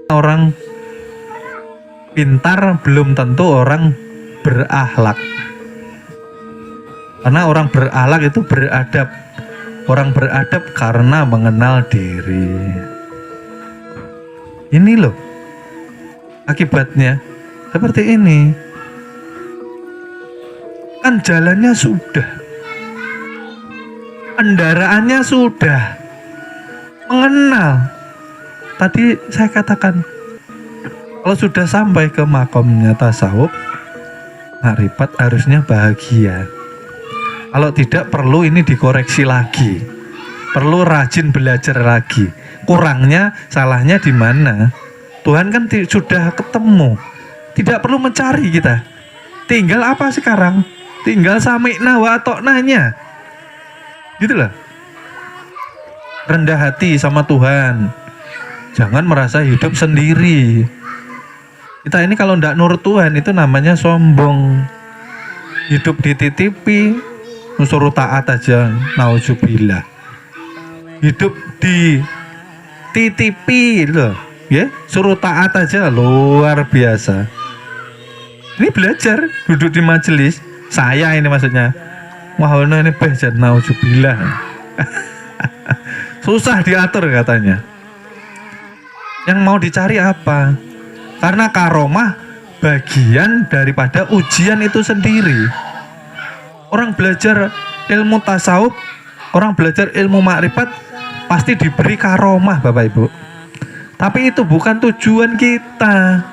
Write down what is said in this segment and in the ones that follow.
Orang pintar belum tentu orang berakhlak. Karena orang berakhlak itu beradab. Orang beradab karena mengenal diri. Ini loh akibatnya seperti ini. Kan jalannya sudah, kendaraannya sudah, mengenal. Tadi saya katakan, kalau sudah sampai ke makomnya tasawuf, makrifat harusnya bahagia. Kalau tidak, perlu ini dikoreksi lagi, perlu rajin belajar lagi. Kurangnya, salahnya di mana? Tuhan kan sudah ketemu, tidak perlu mencari kita. Tinggal apa sekarang? Tinggal sami'na wa atoknanya, gitu loh. Rendah hati sama Tuhan. Jangan merasa hidup sendiri. Kita ini kalau tidak nurut Tuhan itu namanya sombong. Hidup dititipi, suruh taat aja, nauzubillah. Hidup dititipi loh, ya, suruh taat aja luar biasa. Ini belajar, duduk di majelis. Saya ini maksudnya. Wahono ini bejan nauzubillah. Susah diatur katanya. Yang mau dicari apa? Karena karomah bagian daripada ujian itu sendiri. Orang belajar ilmu tasawuf, orang belajar ilmu makrifat pasti diberi karomah Bapak Ibu. Tapi itu bukan tujuan kita.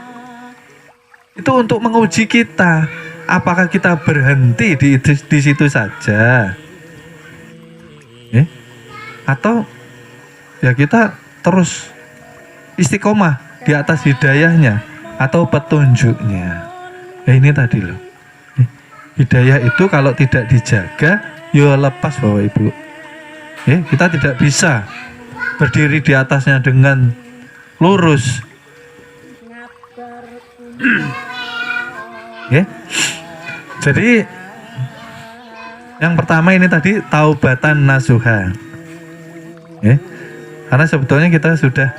Itu untuk menguji kita. Apakah kita berhenti di situ saja? Atau ya kita terus istiqomah di atas hidayahnya atau petunjuknya. Ya ini tadi loh. Hidayah itu kalau tidak dijaga, ya lepas Bapak Ibu. Kita tidak bisa berdiri di atasnya dengan lurus. Jadi yang pertama ini tadi taubatan nasuha. Karena sebetulnya kita sudah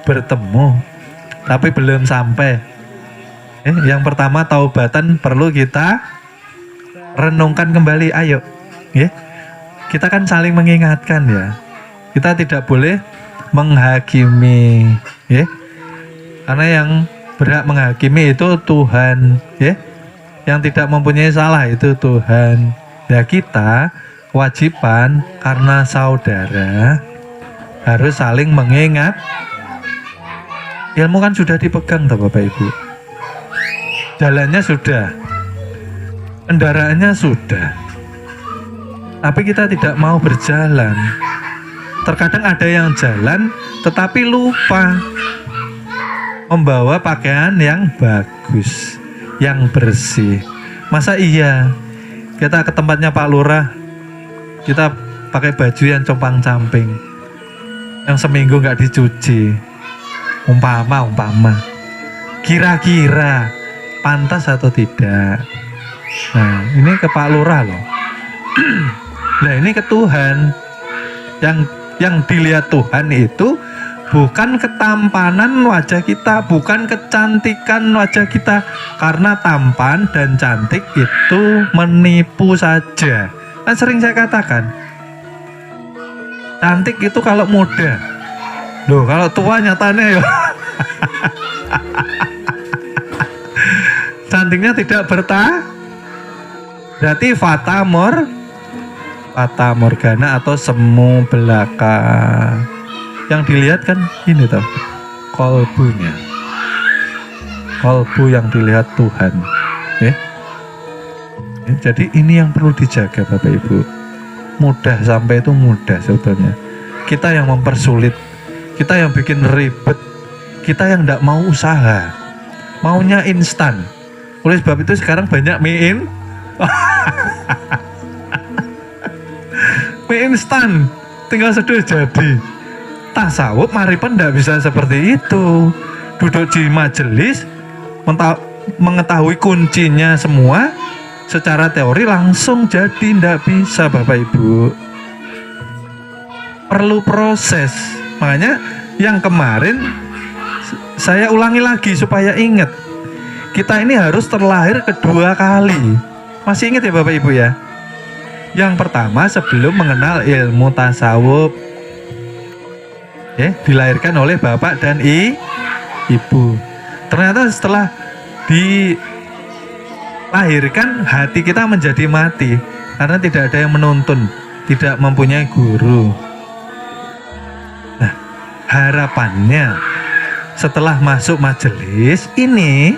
bertemu tapi belum sampai. Yang pertama taubatan perlu kita renungkan kembali. Ayo, kita kan saling mengingatkan ya. Kita tidak boleh menghakimi, karena yang berhak menghakimi itu Tuhan, Yang tidak mempunyai salah itu Tuhan. Ya kita kewajiban karena saudara harus saling mengingat. Ilmu kan sudah dipegang toh Bapak Ibu. Jalannya sudah, kendaraannya sudah. Tapi kita tidak mau berjalan. Terkadang ada yang jalan tetapi lupa membawa pakaian yang bagus, yang bersih. Masa iya kita ke tempatnya Pak Lurah, kita pakai baju yang compang-camping, yang seminggu nggak dicuci, umpama kira-kira pantas atau tidak? Nah ini ke Pak Lurah loh. Nah ini ke Tuhan. Yang dilihat Tuhan itu bukan ketampanan wajah kita, bukan kecantikan wajah kita. Karena tampan dan cantik itu menipu saja. Kan sering saya katakan, cantik itu kalau muda. Loh kalau tua nyatanya ya cantiknya tidak berarti fata morgana atau semu belaka. Yang dilihat kan ini toh, kolbunya, kolbu yang dilihat Tuhan. Jadi ini yang perlu dijaga Bapak Ibu. Mudah sampai itu mudah sebetulnya. Kita yang mempersulit, kita yang bikin ribet, kita yang tidak mau usaha, maunya instan. Oleh sebab itu sekarang banyak mie instan, tinggal seduh jadi. Tasawuf makrifat tidak bisa seperti itu. Duduk di majelis, mengetahui kuncinya semua, secara teori langsung jadi, tidak bisa Bapak Ibu. Perlu proses. Makanya yang kemarin Saya ulangi lagi supaya ingat. Kita ini harus terlahir kedua kali. Masih ingat ya Bapak Ibu ya? Yang pertama sebelum mengenal ilmu tasawuf, dilahirkan oleh bapak dan ibu. Ternyata setelah dilahirkan hati kita menjadi mati karena tidak ada yang menuntun, tidak mempunyai guru. Nah, harapannya setelah masuk majelis ini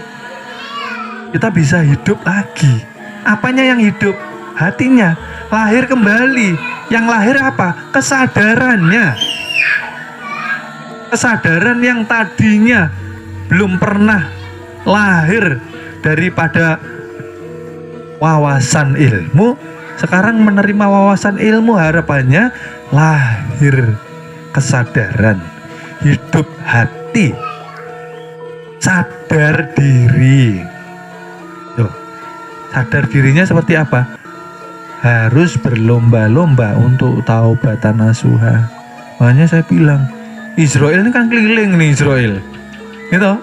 kita bisa hidup lagi. Apanya yang hidup? Hatinya lahir kembali. Yang lahir apa? Kesadarannya. Kesadaran yang tadinya belum pernah lahir daripada wawasan ilmu, sekarang menerima wawasan ilmu, harapannya lahir kesadaran, hidup hati, sadar diri. Tuh, sadar dirinya seperti apa? Harus berlomba-lomba untuk taubatan nasuha. Makanya saya bilang, Israel ini kan keliling nih Israel, gitu.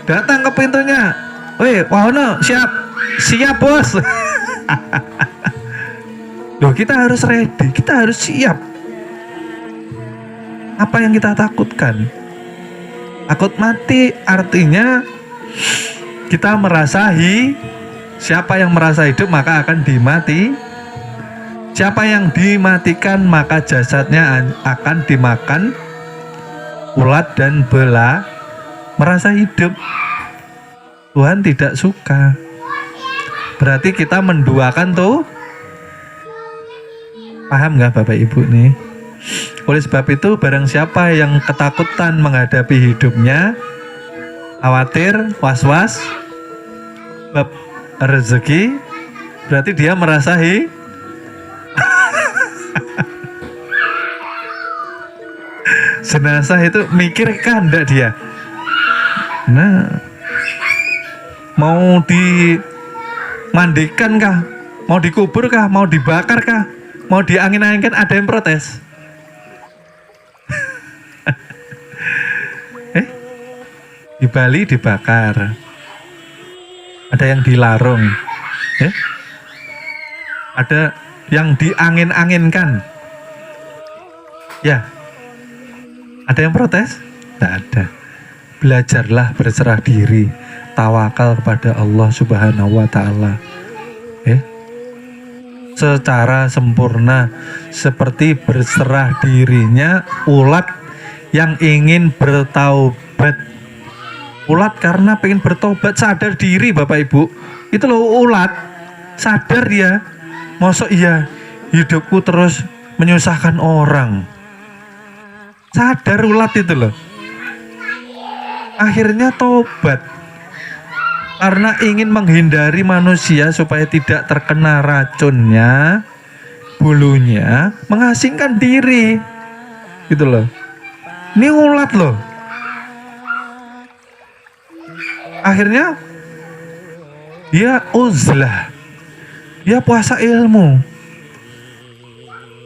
Datang ke pintunya, weh, Wahono, siap bos. Loh, kita harus ready, kita harus siap. Apa yang kita takutkan? Takut mati artinya kita merasa siapa yang merasa hidup maka akan dimati. Siapa yang dimatikan maka jasadnya akan dimakan ulat dan bela. Merasa hidup, Tuhan tidak suka. Berarti kita menduakan tuh. Paham nggak Bapak Ibu nih? Oleh sebab itu barang siapa yang ketakutan menghadapi hidupnya, khawatir, was-was bab rezeki, berarti dia merasa jenazah itu mikir kan enggak dia? Nah, mau dimandikan kah? Mau dikubur kah? Mau dibakar kah? Mau diangin-anginkan, ada yang protes. Di Bali dibakar, ada yang dilarung, ada yang diangin-anginkan, ya, ada yang protes? Tidak ada. Belajarlah berserah diri, tawakal kepada Allah Subhanahu wa Ta'ala, secara sempurna, seperti berserah dirinya ulat yang ingin bertaubat. Ulat karena pengen bertobat, sadar diri Bapak Ibu. Itu loh ulat, sadar dia. Masa iya hidupku terus menyusahkan orang. Sadar ulat itu loh. Akhirnya tobat. Karena ingin menghindari manusia supaya tidak terkena racunnya, bulunya, mengasingkan diri. Gitu loh. Ini ulat loh. Akhirnya dia uzlah, dia puasa ilmu,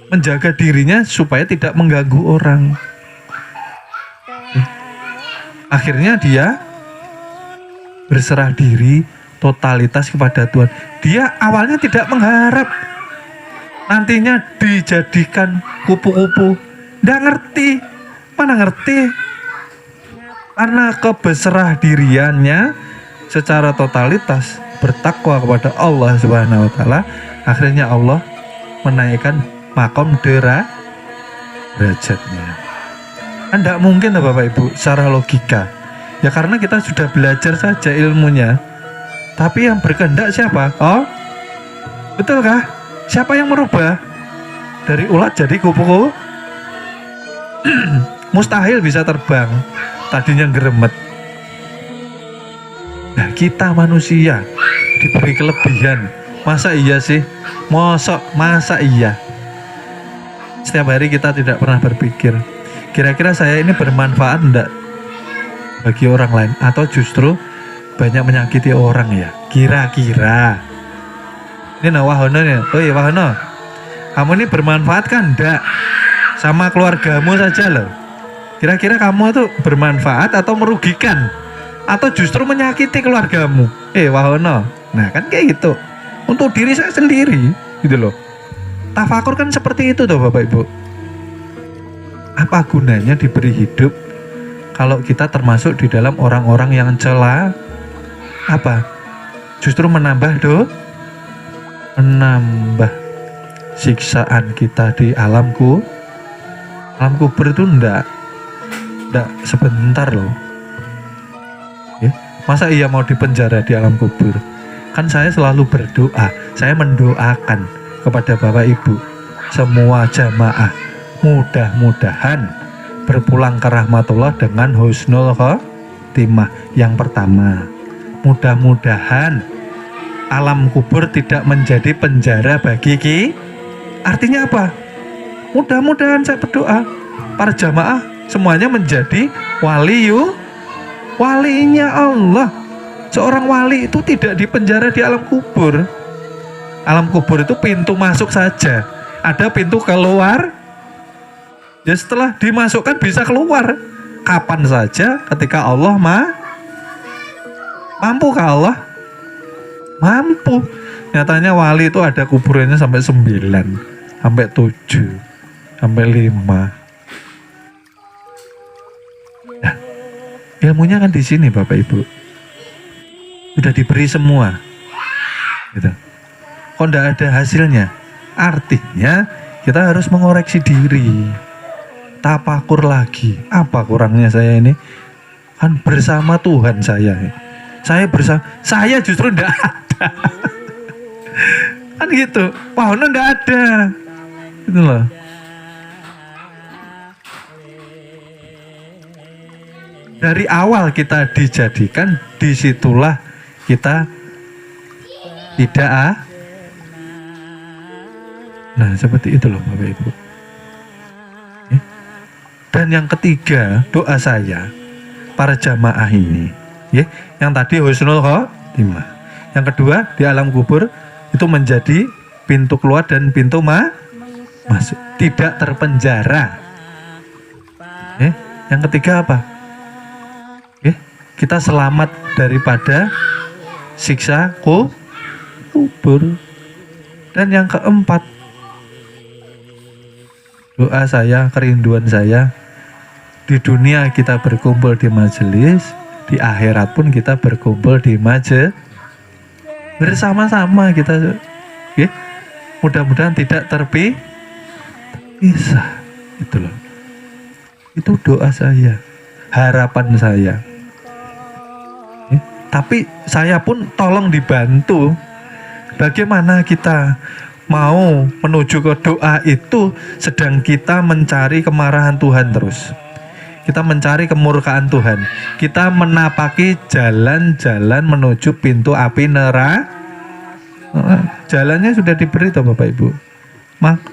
menjaga dirinya supaya tidak mengganggu orang. Akhirnya dia berserah diri totalitas kepada Tuhan. Dia awalnya tidak mengharap nantinya dijadikan kupu-kupu, nggak ngerti, mana ngerti. Karena keberserah diriannya secara totalitas bertakwa kepada Allah Subhanahu wa Ta'ala, akhirnya Allah menaikkan makom derajatnya. Kan tidak mungkin Bapak Ibu secara logika. Ya karena kita sudah belajar saja ilmunya. Tapi yang berkehendak siapa? Oh, betulkah? Siapa yang merubah? Dari ulat jadi kupu-kupu? Mustahil bisa terbang. Tadinya geremet. Nah, kita manusia diberi kelebihan. Masa iya sih? Masa iya? Setiap hari kita tidak pernah berpikir, kira-kira saya ini bermanfaat enggak bagi orang lain, atau justru banyak menyakiti orang ya? Kira-kira. Ini Wahono nih. Oh iya Wahono, kamu ini bermanfaat kan enggak sama keluargamu saja loh. Kira-kira kamu itu bermanfaat atau merugikan? Atau justru menyakiti keluargamu? Wahono. Nah kan kayak gitu. Untuk diri saya sendiri gitu loh. Tafakur kan seperti itu tuh Bapak Ibu. Apa gunanya diberi hidup kalau kita termasuk di dalam orang-orang yang cela? Apa? Justru menambah menambah siksaan kita di alam kubur itu enggak sebentar loh. Masa iya mau dipenjara di alam kubur? Kan saya selalu berdoa, saya mendoakan kepada Bapak Ibu semua jamaah mudah-mudahan berpulang ke rahmatullah dengan husnul khotimah. Yang pertama, mudah-mudahan alam kubur tidak menjadi penjara bagi Artinya apa? Mudah-mudahan saya berdoa para jamaah semuanya menjadi walinya Allah. Seorang wali itu tidak dipenjara di alam kubur. Alam kubur itu pintu masuk saja, ada pintu keluar. Ya setelah dimasukkan bisa keluar kapan saja ketika Allah mampu. Allah mampu. Nyatanya wali itu ada kuburannya sampai 9, sampai 7, sampai 5. Nah, ilmunya kan di sini Bapak Ibu. Sudah diberi semua. Gitu. Kok enggak ada hasilnya? Artinya kita harus mengoreksi diri. Tafakur lagi. Apa kurangnya saya ini? Kan bersama Tuhan saya. Saya justru enggak ada. Kan gitu. Pohonnya enggak ada. Gitu loh. Dari awal kita dijadikan, disitulah kita tidak Nah seperti itu loh Bapak Ibu. Dan yang ketiga, doa saya para jamaah ini, yang tadi husnul khotimah, yang kedua di alam kubur itu menjadi pintu keluar dan pintu masuk, tidak terpenjara. Yang ketiga apa? Kita selamat daripada siksa kubur. Dan yang keempat, doa saya, kerinduan saya, di dunia kita berkumpul di majelis, di akhirat pun kita berkumpul di majelis bersama-sama kita. Mudah-mudahan tidak terpisah. Itu loh. Itu doa saya, harapan saya. Tapi saya pun tolong dibantu. Bagaimana kita mau menuju ke doa itu sedang kita mencari kemarahan Tuhan terus. Kita mencari kemurkaan Tuhan. Kita menapaki jalan-jalan menuju pintu api neraka. Jalannya sudah diberi toh Bapak Ibu.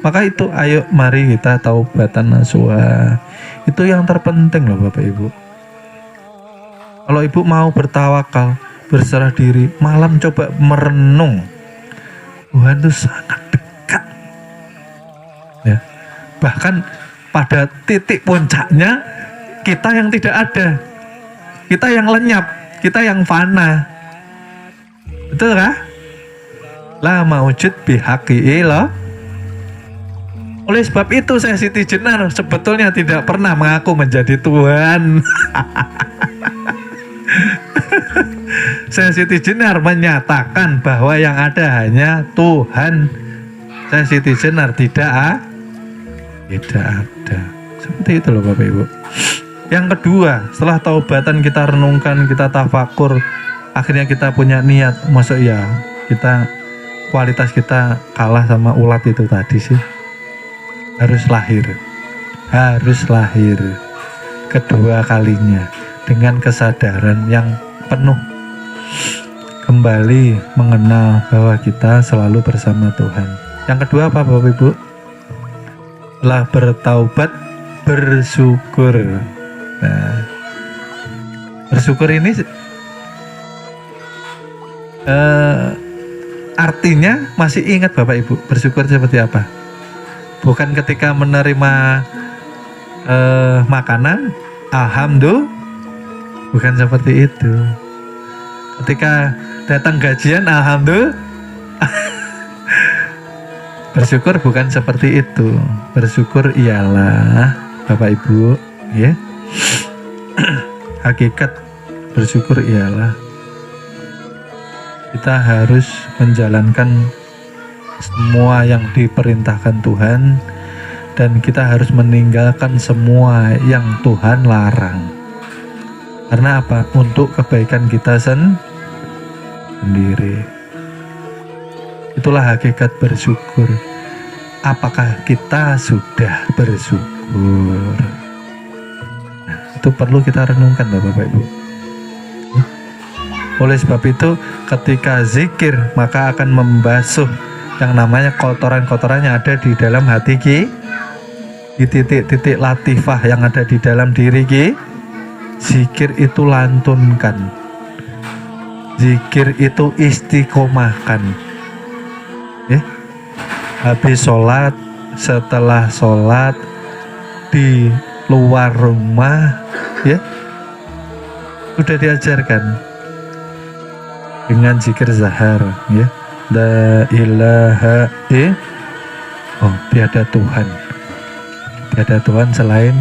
Maka itu ayo mari kita taubatan nasuha. Itu yang terpenting loh Bapak Ibu. Kalau Ibu mau bertawakal, berserah diri, malam coba merenung. Tuhan itu sangat dekat. Ya. Bahkan pada titik puncaknya kita yang tidak ada. Kita yang lenyap, kita yang fana. Betul kah? La maujud bihaqi'i loh. Oleh sebab itu saya Siti Jenar sebetulnya tidak pernah mengaku menjadi Tuhan. Saya Siti Jenar menyatakan bahwa yang ada hanya Tuhan. Saya Siti Jenar tidak ada. Seperti itu loh Bapak Ibu. Yang kedua, setelah taubatan kita renungkan, kita tafakur, akhirnya kita punya niat, masuk ya kita kualitas kita kalah sama ulat itu tadi sih. Harus lahir kedua kalinya dengan kesadaran yang penuh, kembali mengenal bahwa kita selalu bersama Tuhan. Yang kedua apa Bapak Ibu? Setelah bertaubat, bersyukur. Nah, bersyukur ini artinya masih ingat Bapak Ibu bersyukur seperti apa? Bukan ketika menerima makanan, alhamdulillah, bukan seperti itu. Ketika datang gajian, alhamdulillah, bersyukur bukan seperti itu. Bersyukur ialah Bapak Ibu, ya. Hakikat bersyukur ialah kita harus menjalankan semua yang diperintahkan Tuhan, dan kita harus meninggalkan semua yang Tuhan larang. Karena apa? Untuk kebaikan kita sendiri. Itulah hakikat bersyukur. Apakah kita sudah bersyukur? Nah, itu perlu kita renungkan, Bapak Ibu. Oleh sebab itu, ketika zikir, maka akan membasuh yang namanya kotoran-kotoran yang ada di dalam hati kita, di titik-titik latifah yang ada di dalam diri kita. Zikir itu lantunkan, zikir itu istiqomahkan. Habis sholat, setelah sholat, di luar rumah, ya, sudah diajarkan dengan zikir zahar, ya. La ilaha tiada Tuhan, tiada Tuhan selain,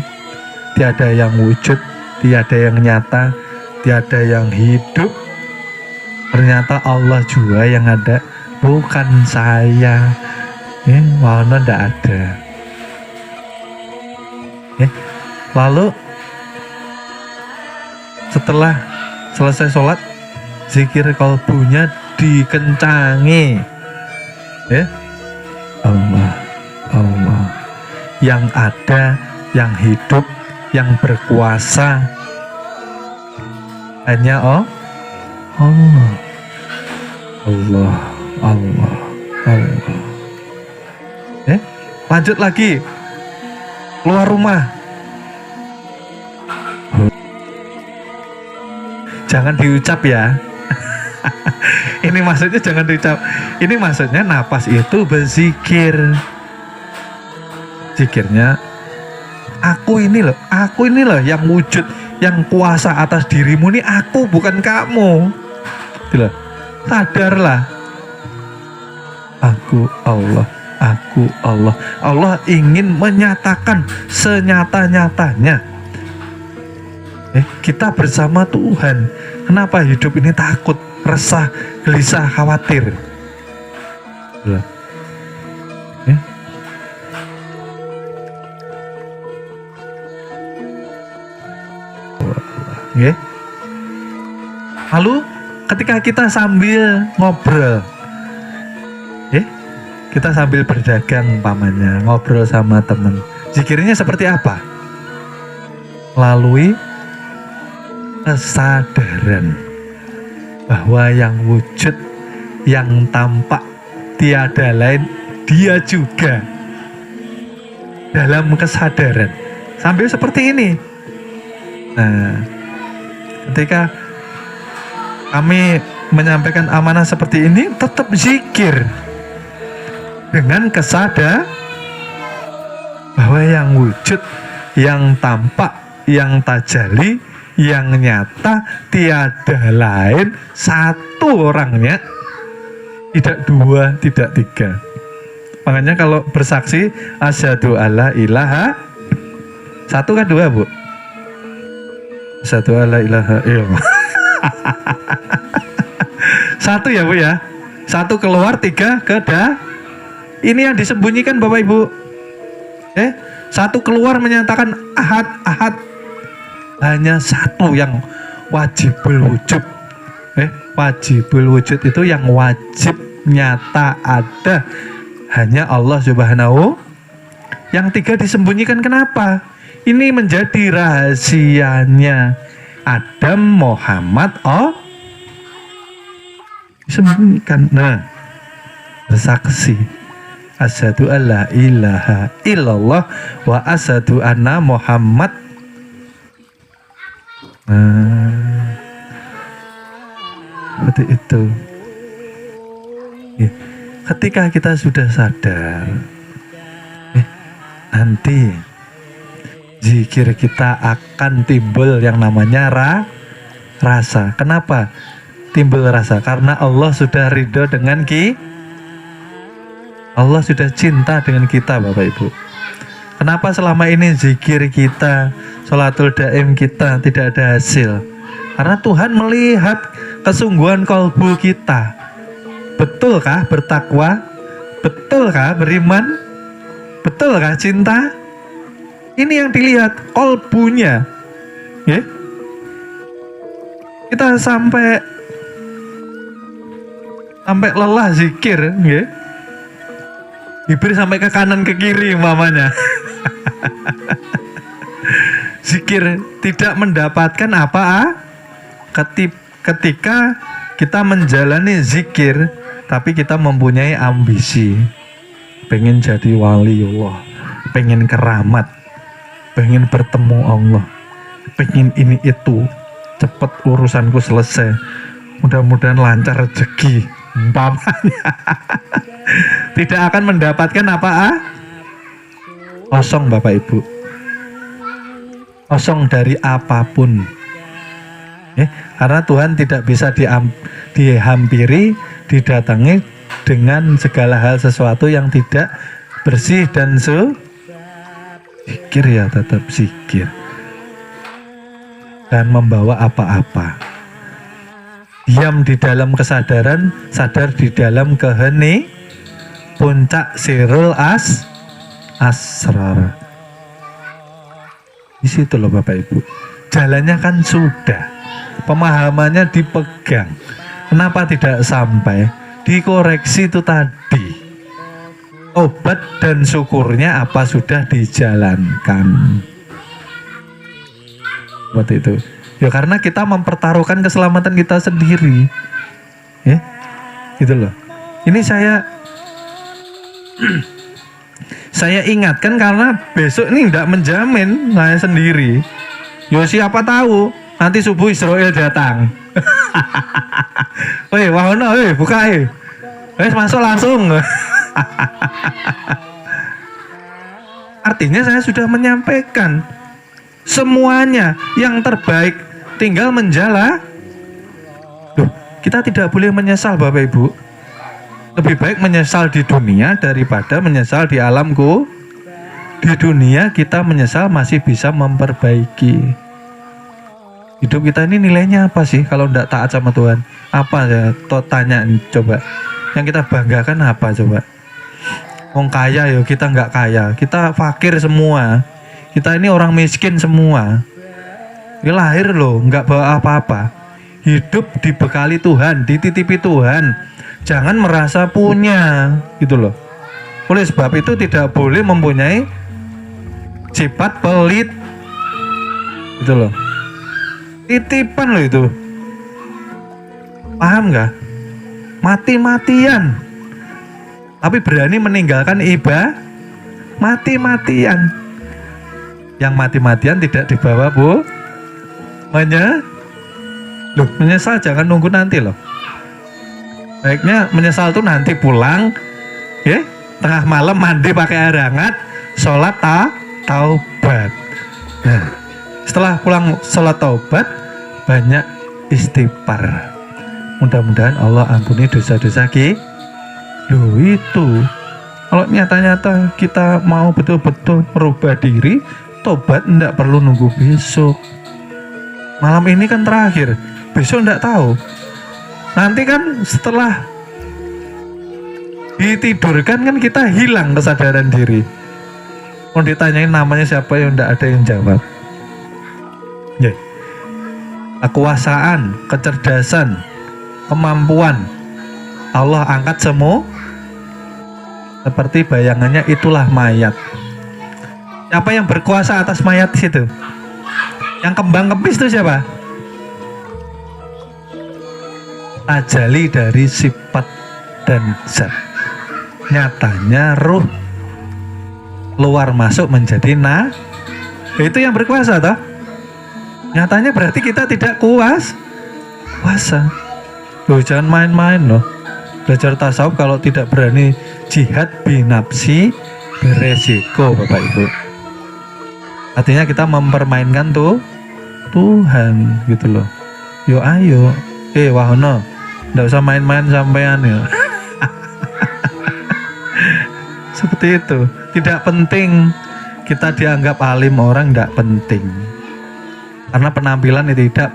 tiada yang wujud, tiada yang nyata, tiada yang hidup. Ternyata Allah juga yang ada, bukan saya. Mana ndak ada. Lalu setelah selesai sholat, zikir kalbunya dikencangi, Allah, Allah yang ada, yang hidup, yang berkuasa, hanya Allah, Allah, Allah, Allah. Lanjut lagi, keluar rumah, jangan diucap ya. Ini maksudnya jangan diucap. Ini maksudnya napas itu berzikir. Zikirnya, aku ini loh yang wujud, yang kuasa atas dirimu ini aku, bukan kamu. Gitu. Sadarlah. Aku Allah, aku Allah. Allah ingin menyatakan senyata-nyatanya. Kita bersama Tuhan. Kenapa hidup ini takut, resah, gelisah, khawatir? Lalu ketika kita sambil ngobrol, kita sambil berdagang umpamanya, ngobrol sama teman, zikirnya seperti apa? Melalui kesadaran bahwa yang wujud, yang tampak, tiada lain, Dia juga. Dalam kesadaran sambil seperti ini. Nah, ketika kami menyampaikan amanah seperti ini, tetap zikir dengan kesadaran bahwa yang wujud, yang tampak, yang tajali, yang nyata, tiada lain, satu orangnya, tidak dua, tidak tiga. Makanya kalau bersaksi asyhadu alla ilaha, satu kan dua, Bu? Asyhadu alla ilaha illallah. Satu ya, Bu ya. Satu keluar, tiga kedah. Ini yang disembunyikan Bapak Ibu. Satu keluar menyatakan ahad, ahad. Hanya satu yang wajibul wujud. Wajibul wujud itu yang wajib, nyata, ada, hanya Allah Subhanahu. Yang tiga disembunyikan, kenapa? Ini menjadi rahasianya Adam, Muhammad, disembunyikan. Nah, bersaksi asyhadu alla ilaha illallah wa asyhadu anna Muhammad. Seperti itu. Ketika kita sudah sadar, nanti zikir kita akan timbul yang namanya rasa. Kenapa timbul rasa? Karena Allah sudah ridho dengan Allah sudah cinta dengan kita, Bapak Ibu. Kenapa selama ini zikir kita, sholatul daim kita tidak ada hasil? Karena Tuhan melihat kesungguhan kalbu kita. Betulkah bertakwa? Betulkah beriman? Betulkah cinta? Ini yang dilihat kalbunya. Ya? Kita sampai lelah zikir, ya. Diberi sampai ke kanan ke kiri mamanya. Zikir tidak mendapatkan apa? Ketika kita menjalani zikir, tapi kita mempunyai ambisi, pengen jadi wali Allah, pengen keramat, pengen bertemu Allah, pengen ini itu, cepet urusanku selesai, mudah-mudahan lancar rezeki, umpamanya. Tidak akan mendapatkan apa? Kosong, Bapak Ibu. Kosong dari apapun. Karena Tuhan tidak bisa dihampiri, didatangi dengan segala hal sesuatu yang tidak bersih dan zikir, ya tetap zikir. Dan membawa apa-apa. Diam di dalam kesadaran, sadar di dalam kehening, puncak sirul asrar. Di situ loh Bapak Ibu. Jalannya kan sudah, pemahamannya dipegang. Kenapa tidak sampai? Dikoreksi itu tadi. Obat dan syukurnya apa sudah dijalankan. Seperti itu. Ya karena kita mempertaruhkan keselamatan kita sendiri. Ya. Gitu loh. Ini saya ingatkan karena besok ini tidak menjamin saya sendiri. Yo siapa tahu nanti subuh Israel datang. Woi, wahono, buka masuk langsung. Artinya saya sudah menyampaikan semuanya yang terbaik, tinggal menjala. Loh, kita tidak boleh menyesal Bapak Ibu. Lebih baik menyesal di dunia daripada menyesal di alamku. Di dunia kita menyesal masih bisa memperbaiki. Hidup kita ini nilainya apa sih kalau tidak taat sama Tuhan? Apa ya? Tanya coba. Yang kita banggakan apa coba? Wong kaya ya kita nggak kaya, kita fakir semua. Kita ini orang miskin semua. Ini lahir loh, nggak bawa apa-apa. Hidup dibekali Tuhan, dititipi Tuhan. Jangan merasa punya, gitu loh. Oleh sebab itu tidak boleh mempunyai sifat pelit, gitu loh. Titipan loh itu. Paham nggak? Mati-matian. Tapi berani meninggalkan mati-matian. Yang mati-matian tidak dibawa menyesal jangan nunggu nanti loh. Baiknya menyesal tuh nanti pulang, ya, tengah malam mandi pakai air hangat, sholat taubat. Nah, setelah pulang sholat taubat, banyak istighfar. Mudah-mudahan Allah ampuni dosa-dosa kita. Loh itu, kalau nyata-nyata kita mau betul-betul merubah diri, tobat tidak perlu nunggu besok. Malam ini kan terakhir, besok tidak tahu. Nanti kan setelah ditidurkan kan kita hilang kesadaran diri. Mau ditanyain namanya siapa yang tidak ada yang jawab. Ya. Kekuasaan, kecerdasan, kemampuan Allah angkat semua. Seperti bayangannya itulah mayat. Siapa yang berkuasa atas mayat situ? Yang kembang kempis itu siapa? Tajali dari sifat dan zat. Nyatanya ruh luar masuk menjadi itu yang berkuasa toh. Nyatanya berarti kita tidak kuasa. Loh jangan main-main loh. Belajar tasawuf kalau tidak berani jihad binafsi beresiko Bapak Ibu. Artinya kita mempermainkan Tuhan gitu loh. Yo ayo, wahono, nggak usah main-main sampean ya. Seperti itu. Tidak penting kita dianggap alim orang, tidak penting. Karena penampilan itu tidak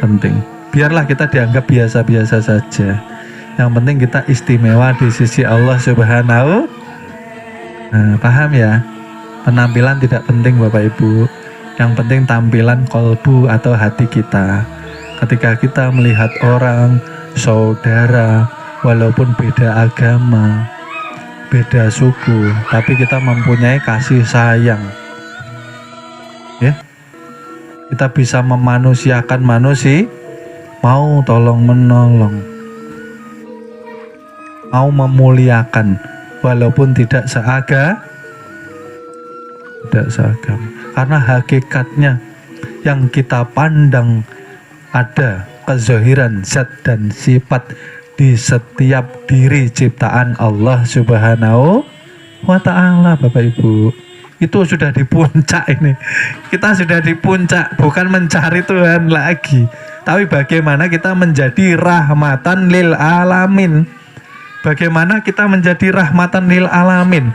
penting. Biarlah kita dianggap biasa-biasa saja. Yang penting kita istimewa di sisi Allah Subhanahu. Nah, paham ya? Penampilan tidak penting Bapak Ibu. Yang penting tampilan kolbu atau hati kita. Ketika kita melihat orang, saudara, walaupun beda agama, beda suku, tapi kita mempunyai kasih sayang, ya, kita bisa memanusiakan manusia, mau tolong menolong, mau memuliakan, walaupun tidak seagama, karena hakikatnya yang kita pandang ada kezahiran zat dan sifat di setiap diri ciptaan Allah Subhanahu wa ta'ala. Bapak Ibu, itu sudah di puncak ini. Kita sudah di puncak, bukan mencari Tuhan lagi, tapi bagaimana kita menjadi rahmatan lil alamin. Bagaimana kita menjadi rahmatan lil alamin?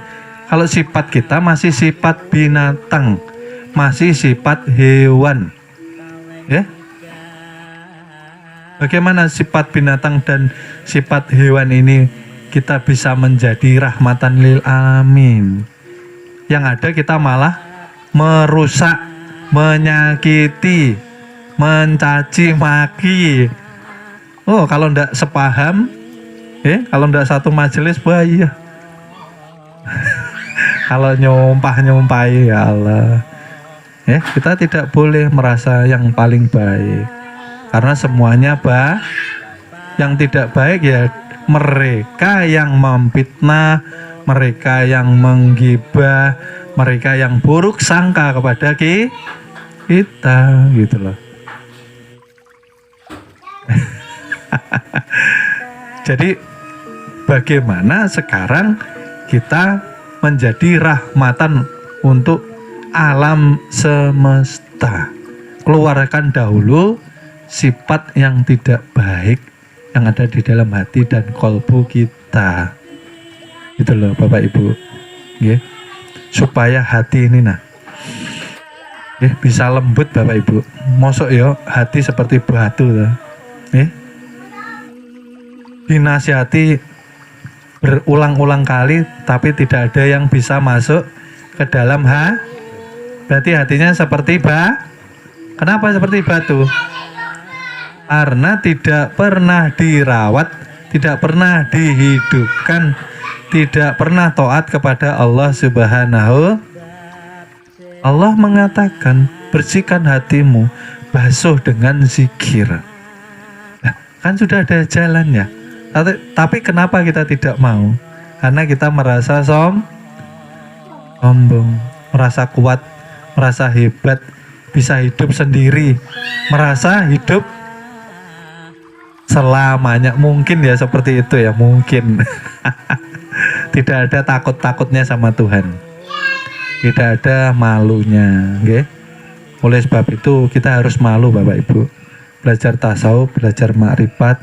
Kalau sifat kita masih sifat binatang, masih sifat hewan, ya. Bagaimana sifat binatang dan sifat hewan ini kita bisa menjadi rahmatan lil alamin? Yang ada kita malah merusak, menyakiti, mencaci maki. Oh, kalau ndak sepaham, kalau ndak satu majelis, bahaya. Kalau nyumpahi ya Allah, kita tidak boleh merasa yang paling baik. Karena semuanya yang tidak baik ya mereka yang memfitnah, mereka yang menggibah, mereka yang buruk sangka kepada kita gitu loh. Jadi bagaimana sekarang kita menjadi rahmatan untuk alam semesta? Keluarkan dahulu sifat yang tidak baik yang ada di dalam hati dan kolbu kita, gitu loh Bapak Ibu, supaya hati ini bisa lembut Bapak Ibu. Mosok yo hati seperti batu dinasihati berulang-ulang kali tapi tidak ada yang bisa masuk ke dalam berarti hatinya seperti kenapa seperti batu? Karena tidak pernah dirawat, tidak pernah dihidupkan, tidak pernah taat kepada Allah Subhanahu. Allah mengatakan, bersihkan hatimu, basuh dengan zikir. Nah, kan sudah ada jalannya. Tapi kenapa kita tidak mau? Karena kita merasa sombong, merasa kuat, merasa hebat, bisa hidup sendiri, merasa hidup selamanya. Mungkin ya seperti itu ya, mungkin. Tidak ada takut-takutnya sama Tuhan, tidak ada malunya, Oleh sebab itu kita harus malu Bapak Ibu. Belajar tasawuf, belajar makrifat.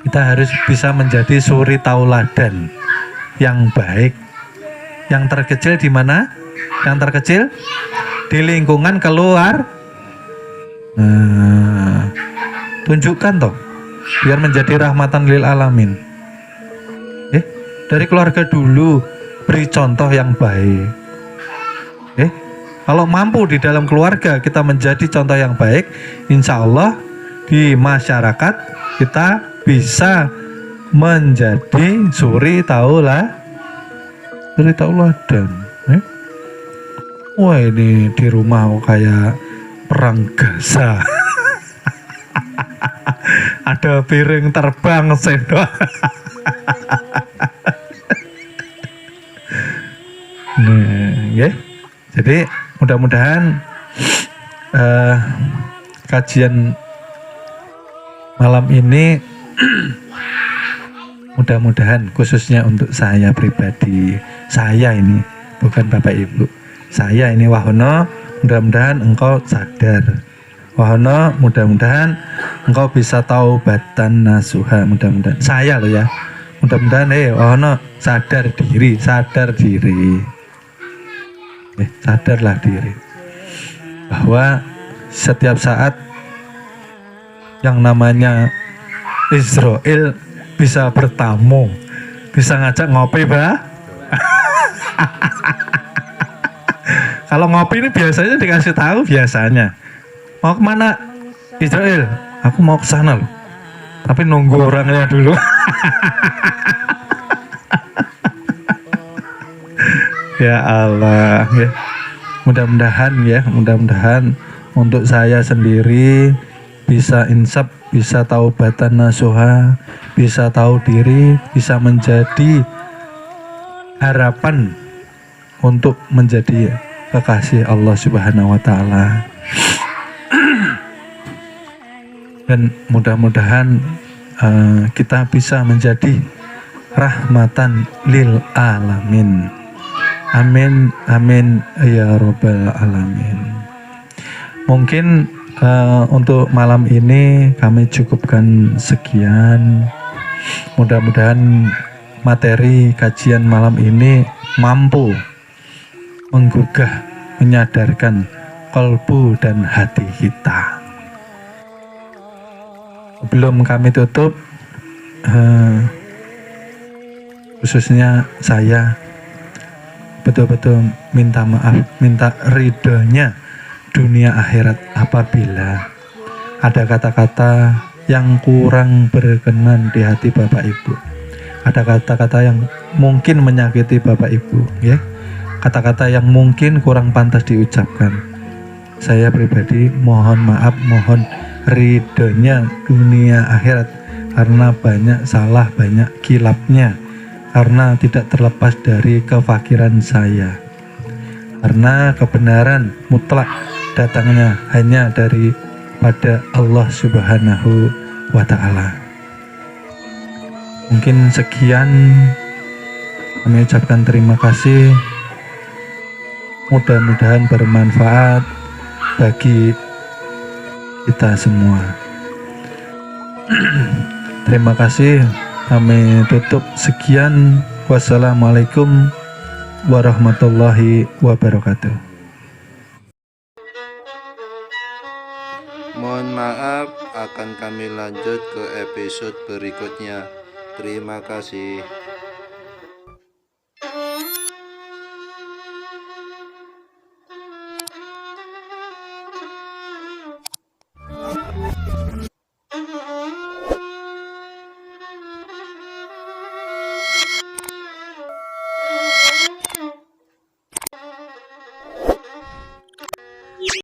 Kita harus bisa menjadi suri tauladan yang baik. Yang terkecil di mana? Yang terkecil di lingkungan keluar. Tunjukkan toh, biar menjadi rahmatan lil alamin. Dari keluarga dulu, beri contoh yang baik. Kalau mampu di dalam keluarga kita menjadi contoh yang baik, insya Allah di masyarakat kita bisa menjadi suri tauladan. Wah, ini di rumah kayak perang Gaza. Ada piring terbang, sendok. Jadi mudah-mudahan kajian malam ini mudah-mudahan khususnya untuk saya pribadi, saya ini bukan Bapak Ibu. Saya ini Wahono, mudah-mudahan engkau sadar. Wahono, mudah-mudahan engkau bisa taubatan nasuha, mudah-mudahan. Saya loh ya. Mudah-mudahan Wahono sadar diri. Sadarlah diri. Bahwa setiap saat yang namanya Israel bisa bertamu, bisa ngajak ngopi, Pak. Kalau ngopi ini biasanya dikasih tahu biasanya. Mau kemana Israel? Aku mau ke sana loh. Tapi nunggu orangnya dulu. Ya Allah, ya. Mudah-mudahan untuk saya sendiri bisa insaf, bisa taubatan nasuha, bisa tahu diri, bisa menjadi harapan untuk menjadi kekasih Allah Subhanahu wa taala. Dan mudah-mudahan kita bisa menjadi rahmatan lil alamin. Amin amin ya robbal alamin. Mungkin untuk malam ini kami cukupkan sekian. Mudah-mudahan materi kajian malam ini mampu menggugah, menyadarkan kalbu dan hati kita. Sebelum kami tutup, khususnya saya betul-betul minta maaf, minta ridhonya dunia akhirat apabila ada kata-kata yang kurang berkenan di hati Bapak Ibu, ada kata-kata yang mungkin menyakiti Bapak Ibu, ya, kata-kata yang mungkin kurang pantas diucapkan. Saya pribadi mohon maaf, mohon ridhonya dunia akhirat, karena banyak salah, banyak kilapnya, karena tidak terlepas dari kefakiran saya, karena kebenaran mutlak datangnya hanya daripada Allah Subhanahu wa ta'ala. Mungkin sekian, kami ucapkan terima kasih. Mudah-mudahan bermanfaat bagi kita semua. Terima kasih. Kami tutup sekian. Wassalamualaikum warahmatullahi wabarakatuh. Mohon maaf, akan kami lanjut ke episode berikutnya. Terima kasih.